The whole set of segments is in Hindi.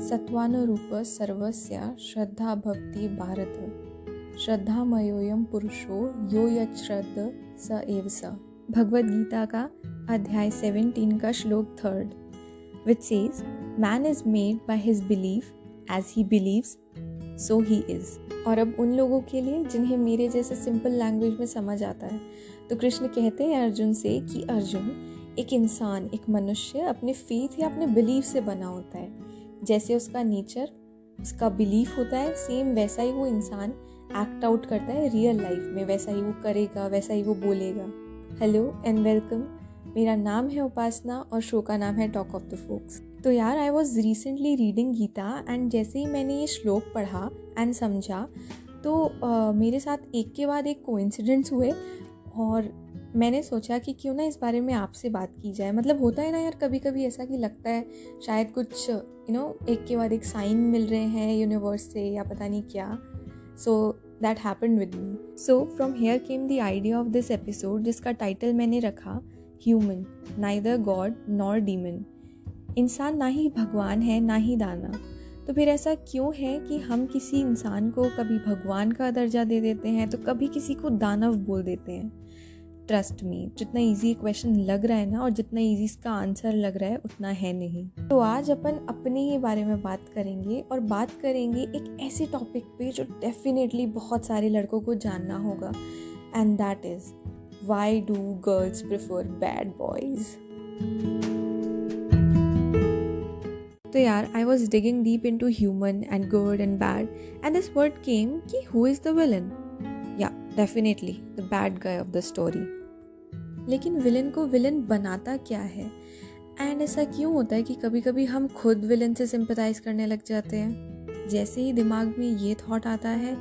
सत्वानुरूप सर्वस्य श्रद्धा भक्ति भारत, श्रद्धामयोऽयं पुरुषो यो यच्छ्रद्ध स एव स। भगवद गीता का अध्याय 17 का श्लोक 3 which says, Man is made by his belief, as he believes, so he is। और अब उन लोगों के लिए जिन्हें मेरे जैसे सिंपल लैंग्वेज में समझ आता है, तो कृष्ण कहते हैं अर्जुन से कि अर्जुन, एक इंसान, एक मनुष्य अपने फेथ या अपने बिलीफ से बना होता है। जैसे उसका नेचर, उसका बिलीफ होता है, सेम वैसा ही वो इंसान एक्ट आउट करता है रियल लाइफ में, वैसा ही वो करेगा, वैसा ही वो बोलेगा। हेलो एंड वेलकम, मेरा नाम है उपासना और शो का नाम है टॉक ऑफ द फोक्स। तो यार, I was recently reading Gita and जैसे ही मैंने ये श्लोक पढ़ा एंड समझा तो मेरे साथ एक के बाद एक कोइंसिडेंट्स हुए और मैंने सोचा कि क्यों ना इस बारे में आपसे बात की जाए। मतलब होता है ना यार, कभी कभी ऐसा कि लगता है शायद कुछ एक के बाद एक साइन मिल रहे हैं यूनिवर्स से या पता नहीं क्या। So that happened with me. So from here came the idea of this episode, जिसका टाइटल मैंने रखा human, neither God nor demon. इंसान ना ही भगवान है ना ही दाना। तो फिर ऐसा क्यों है कि हम किसी इंसान को कभी भगवान का दर्जा दे देते हैं तो कभी किसी को दानव बोल देते हैं? ट्रस्ट मी, जितना इजी क्वेश्चन लग रहा है ना और जितना इजी इसका आंसर लग रहा है उतना है नहीं। तो आज अपन अपने ही बारे में बात करेंगे और बात करेंगे एक ऐसे टॉपिक पे जो डेफिनेटली बहुत सारे लड़कों को जानना होगा, and that is why do girls prefer bad boys. तो यार, I was digging deep into human and good and bad and this word came कि हु इज द विलन? या definitely the bad guy of the story. लेकिन विलन को विलन बनाता क्या है? एंड ऐसा क्यों होता है कि कभी कभी हम खुद विलन से सिंपैथाइज करने लग जाते हैं? जैसे ही दिमाग में ये थॉट आता है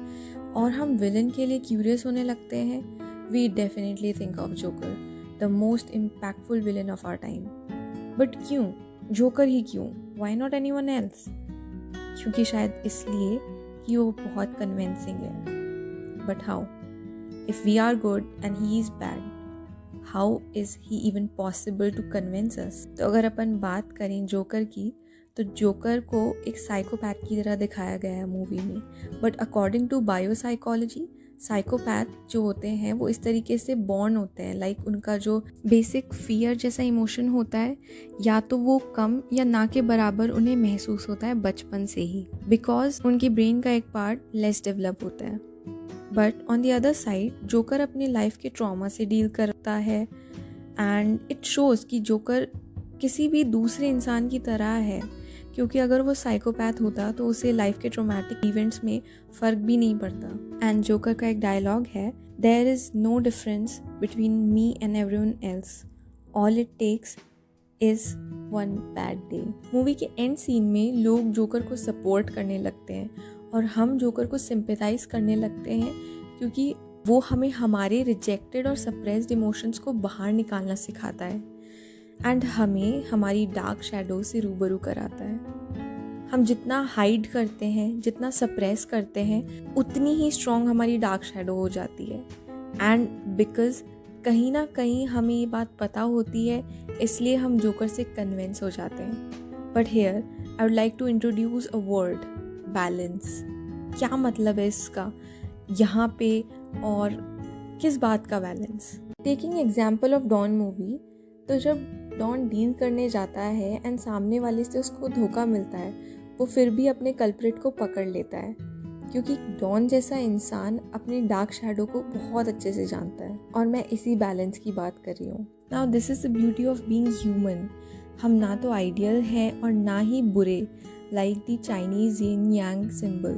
और हम विलन के लिए क्यूरियस होने लगते हैं, we definitely think of Joker, the most impactful villain of our time. But क्यों जोकर ही क्यों? Why not anyone else? क्योंकि शायद इसलिए कि वो बहुत कन्विंसिंग है। But how? If we are good and he is bad, how is he even possible to convince us? तो अगर अपन बात करें जोकर की, तो जोकर को एक साइकोपैथ की तरह दिखाया गया है मूवी में। But according to biopsychology, psychopath जो होते हैं वो इस तरीके से बॉर्न होते हैं, लाइक उनका जो बेसिक फियर जैसा इमोशन होता है, या तो वो कम या ना के बराबर उन्हें महसूस होता है बचपन से ही, बिकॉज उनकी ब्रेन का एक पार्ट लेस डेवलप होता है। But on the other side, joker अपनी लाइफ के ट्रॉमा से डील करता है एंड इट शोज़ कि जोकर किसी भी दूसरे इंसान की तरह है, क्योंकि अगर वो साइकोपैथ होता तो उसे लाइफ के ट्रॉमेटिक इवेंट्स में फ़र्क भी नहीं पड़ता। एंड जोकर का एक डायलॉग है, there is no difference between me and everyone else, all it takes is one bad day. Movie के एंड सीन में लोग जोकर को सपोर्ट करने लगते हैं और हम जोकर को सिंपैथाइज करने लगते हैं, क्योंकि वो हमें हमारे रिजेक्टेड और सप्रेस्ड इमोशंस को बाहर निकालना सिखाता है एंड हमें हमारी डार्क शैडो से रूबरू कराता है। हम जितना हाइड करते हैं, जितना सप्रेस करते हैं, उतनी ही स्ट्रॉन्ग हमारी डार्क शैडो हो जाती है। एंड बिकॉज कहीं ना कहीं हमें ये बात पता होती है, इसलिए हम जोकर से कन्विंस हो जाते हैं। But here I would like to introduce a word, balance. क्या मतलब है इसका यहाँ पे और किस बात का balance? Taking example of Don movie, तो जब डॉन डील करने जाता है एंड सामने वाले से उसको धोखा मिलता है, वो फिर भी अपने कल्प्रिट को पकड़ लेता है, क्योंकि डॉन जैसा इंसान अपनी डार्क शैडो को बहुत अच्छे से जानता है। और मैं इसी बैलेंस की बात कर रही हूँ। Now this is the beauty of being human. हम ना तो आइडियल हैं और ना ही बुरे, like the Chinese yin yang symbol.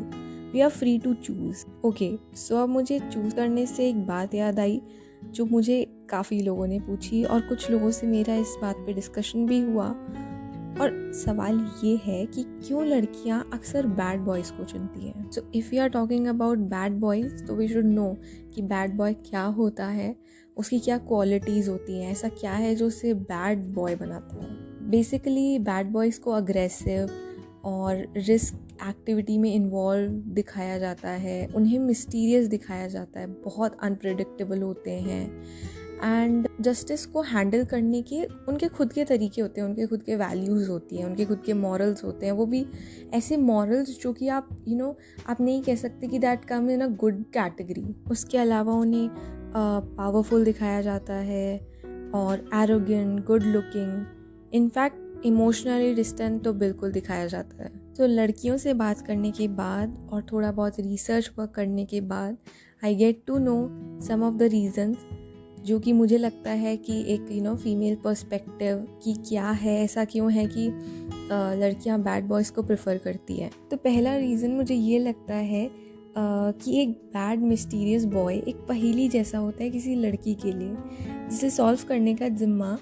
We are free to choose. Okay, so अब मुझे चूज़ करने से एक बात याद आई जो मुझे काफ़ी लोगों ने पूछी और कुछ लोगों से मेरा इस बात पे डिस्कशन भी हुआ। और सवाल ये है कि क्यों लड़कियां अक्सर बैड बॉयज़ को चुनती हैं। So if we are talking about bad boys, तो वी शुड नो कि बैड बॉय क्या होता है, उसकी क्या क्वालिटीज़ होती हैं, ऐसा क्या है जो उसे बैड बॉय बनाता है। बेसिकली बैड बॉयज़ को अग्रेसिव और रिस्क एक्टिविटी में इन्वॉल्व दिखाया जाता है, उन्हें मिस्टीरियस दिखाया जाता है, बहुत अनप्रेडिक्टेबल होते हैं एंड जस्टिस को हैंडल करने के उनके खुद के तरीके होते हैं, उनके खुद के वैल्यूज़ होती हैं, उनके खुद के मॉरल्स होते हैं, वो भी ऐसे मॉरल्स जो कि आप आप नहीं कह सकते कि that come in a good category. उसके अलावा उन्हें पावरफुल दिखाया जाता है और arrogant, good looking, in fact emotionally distant तो बिल्कुल दिखाया जाता है। तो लड़कियों से बात करने के बाद और थोड़ा बहुत रिसर्च वर्क करने के बाद I get to know some of the reasons जो कि मुझे लगता है कि एक फीमेल पर्सपेक्टिव कि क्या है, ऐसा क्यों है कि लड़कियां बैड बॉयज़ को प्रेफर करती हैं। तो पहला रीज़न मुझे ये लगता है कि एक बैड मिस्टीरियस बॉय एक पहेली जैसा होता है किसी लड़की के लिए, जिसे सॉल्व करने का जिम्मा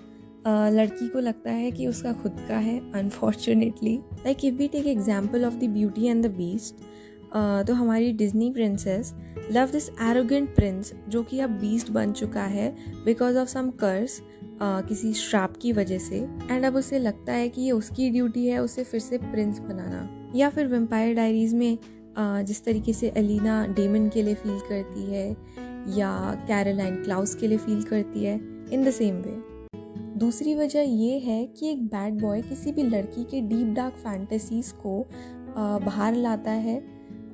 लड़की को लगता है कि उसका खुद का है। Unfortunately, like if we take example of the Beauty and the Beast, तो हमारी Disney princess love this arrogant prince जो कि अब बीस्ट बन चुका है बिकॉज ऑफ सम कर्स, किसी श्राप की वजह से। एंड अब उसे लगता है कि ये उसकी ड्यूटी है उसे फिर से प्रिंस बनाना। या फिर वेम्पायर डायरीज में जिस तरीके से एलिना डेमन के लिए फील करती है या कैरोलाइन क्लाउस के लिए फील करती है, इन द सेम वे। दूसरी वजह ये है कि एक बैड बॉय किसी भी लड़की के डीप डार्क फैंटेसीज को बाहर लाता है,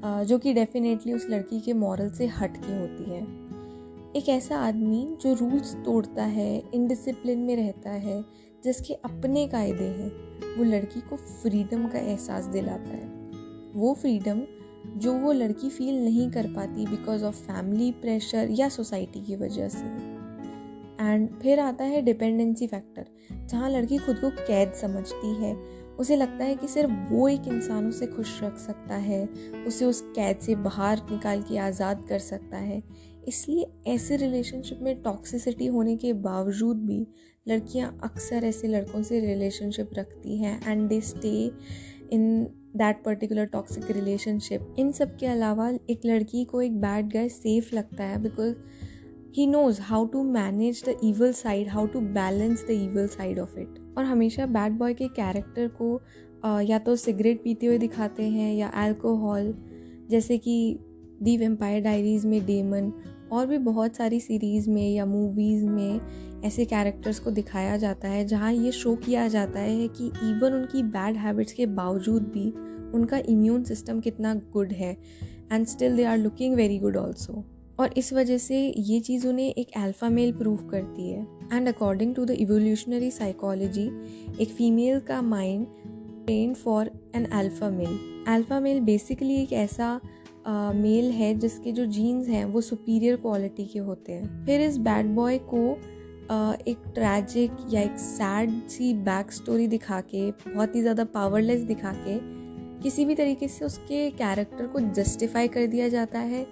जो कि डेफिनेटली उस लड़की के मॉरल से हट के होती है। एक ऐसा आदमी जो रूल्स तोड़ता है, इनडिसिप्लिन में रहता है, जिसके अपने कायदे हैं, वो लड़की को फ्रीडम का एहसास दिलाता है। वो फ्रीडम जो वो लड़की फील नहीं कर पाती बिकॉज ऑफ फैमिली प्रेशर या सोसाइटी की वजह से। एंड फिर आता है डिपेंडेंसी फैक्टर, जहाँ लड़की खुद को कैद समझती है। उसे लगता है कि सिर्फ वो एक इंसान उसे खुश रख सकता है, उसे उस कैद से बाहर निकाल के आज़ाद कर सकता है। इसलिए ऐसे रिलेशनशिप में टॉक्सिसिटी होने के बावजूद भी लड़कियां अक्सर ऐसे लड़कों से रिलेशनशिप रखती हैं and they stay in that particular toxic relationship. इन सब के अलावा एक लड़की को एक बैड गाय सेफ लगता है because he knows how to manage the evil side, how to balance the evil side of it। और हमेशा बैड बॉय के कैरेक्टर को या तो सिगरेट पीते हुए दिखाते हैं या अल्कोहल, जैसे कि दी वेम्पायर डायरीज में डेमन, और भी बहुत सारी सीरीज़ में या मूवीज़ में ऐसे कैरेक्टर्स को दिखाया जाता है जहाँ ये शो किया जाता है कि इवन उनकी बैड हैबिट्स के बावजूद भी उनका इम्यून सिस्टम कितना गुड है and still they are looking very good also. और इस वजह से ये चीज़ उन्हें एक अल्फा मेल प्रूव करती है। And according to the evolutionary psychology, एक फीमेल का mind train for an alpha male. Alpha male basically एक ऐसा मेल है जिसके जो जीन्स हैं वो सुपीरियर क्वालिटी के होते हैं। फिर इस बैड बॉय को एक ट्रैजिक या एक सैड सी बैक स्टोरी दिखा के, बहुत ही ज़्यादा पावरलेस दिखा के, किसी भी तरीके से उसके कैरेक्टर को जस्टिफाई कर दिया जाता है।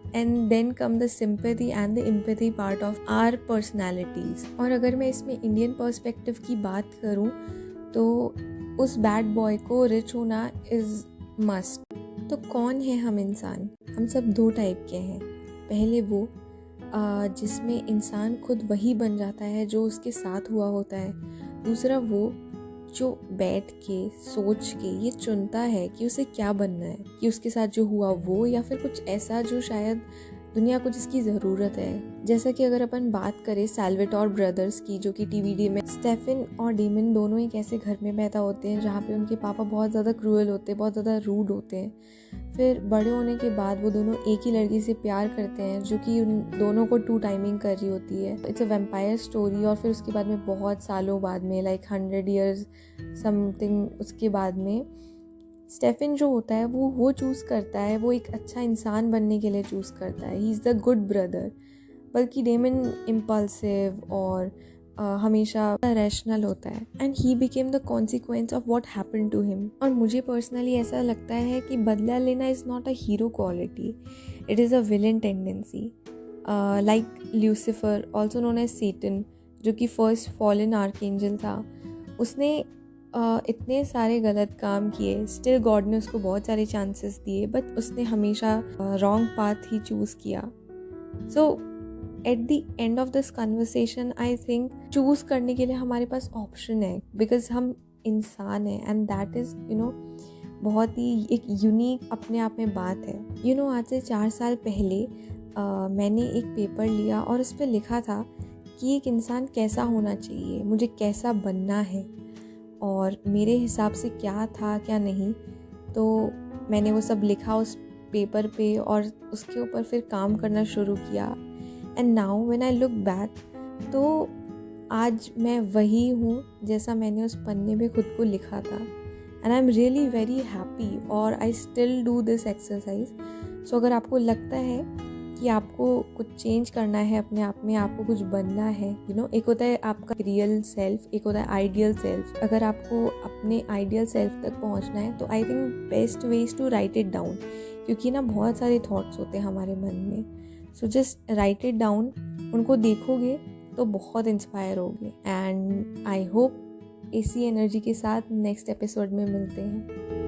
And then come the sympathy and the empathy part of our personalities. और अगर मैं इसमें इंडियन पर्सपेक्टिव की बात करूँ तो उस बैड बॉय को रिच होना इज़ मस्ट। तो कौन है हम इंसान? हम सब दो टाइप के हैं। पहले वो जिसमें इंसान खुद वही बन जाता है जो उसके साथ हुआ होता है। दूसरा वो जो बैठ के सोच के ये चुनता है कि उसे क्या बनना है, कि उसके साथ जो हुआ वो या फिर कुछ ऐसा जो शायद दुनिया को जिसकी ज़रूरत है। जैसा कि अगर अपन बात करें साल्वेटोर ब्रदर्स की, जो कि टीवीडी में स्टेफन और डेमन दोनों एक ऐसे घर में पैदा होते हैं जहाँ पे उनके पापा बहुत ज़्यादा क्रूअल होते हैं, बहुत ज़्यादा रूड होते हैं। फिर बड़े होने के बाद वो दोनों एक ही लड़की से प्यार करते हैं जो कि उन दोनों को 2 टाइमिंग कर रही होती है। It's a vampire story. और फिर उसके बाद में बहुत सालों बाद में, लाइक 100 years समथिंग, उसके बाद में स्टेफन जो होता है वो चूज़ करता है, वो एक अच्छा इंसान बनने के लिए चूज़ करता है। He is the good brother. बल्कि डेमन इम्पल्सिव और हमेशा रैशनल होता है। And he became the consequence of what happened to him. और मुझे पर्सनली ऐसा लगता है कि बदला लेना is not a hero quality, it is a villain tendency. Like Lucifer, also known as Satan, जो कि फर्स्ट फॉलन आर्कएंजल था, उसने इतने सारे गलत काम किए, स्टिल गॉड ने उसको बहुत सारे चांसेस दिए, बट उसने हमेशा रॉन्ग पाथ ही चूज़ किया। So at the end of this conversation I think choose करने के लिए हमारे पास ऑप्शन है, बिकॉज हम इंसान हैं एंड दैट इज़ बहुत ही एक यूनिक अपने आप में बात है। आज से 4 साल पहले मैंने एक पेपर लिया और उस पर लिखा था कि एक इंसान कैसा होना चाहिए, मुझे कैसा बनना है और मेरे हिसाब से क्या था क्या नहीं। तो मैंने वो सब लिखा उस पेपर पे और उसके ऊपर फिर काम करना शुरू किया। And now when I look back, तो आज मैं वही हूँ जैसा मैंने उस पन्ने पे खुद को लिखा था। And I am really very happy और I still do this exercise. So अगर आपको लगता है कि आपको कुछ चेंज करना है अपने आप में, आपको कुछ बनना है, एक होता है आपका रियल सेल्फ, एक होता है आइडियल सेल्फ। अगर आपको अपने आइडियल सेल्फ तक पहुंचना है तो I think best way is to write it down, क्योंकि ना बहुत सारे थॉट्स होते हैं हमारे मन में। So just right it down, उनको देखोगे तो बहुत इंस्पायर होगे। एंड आई होप इसी एनर्जी के साथ नेक्स्ट एपिसोड में मिलते हैं।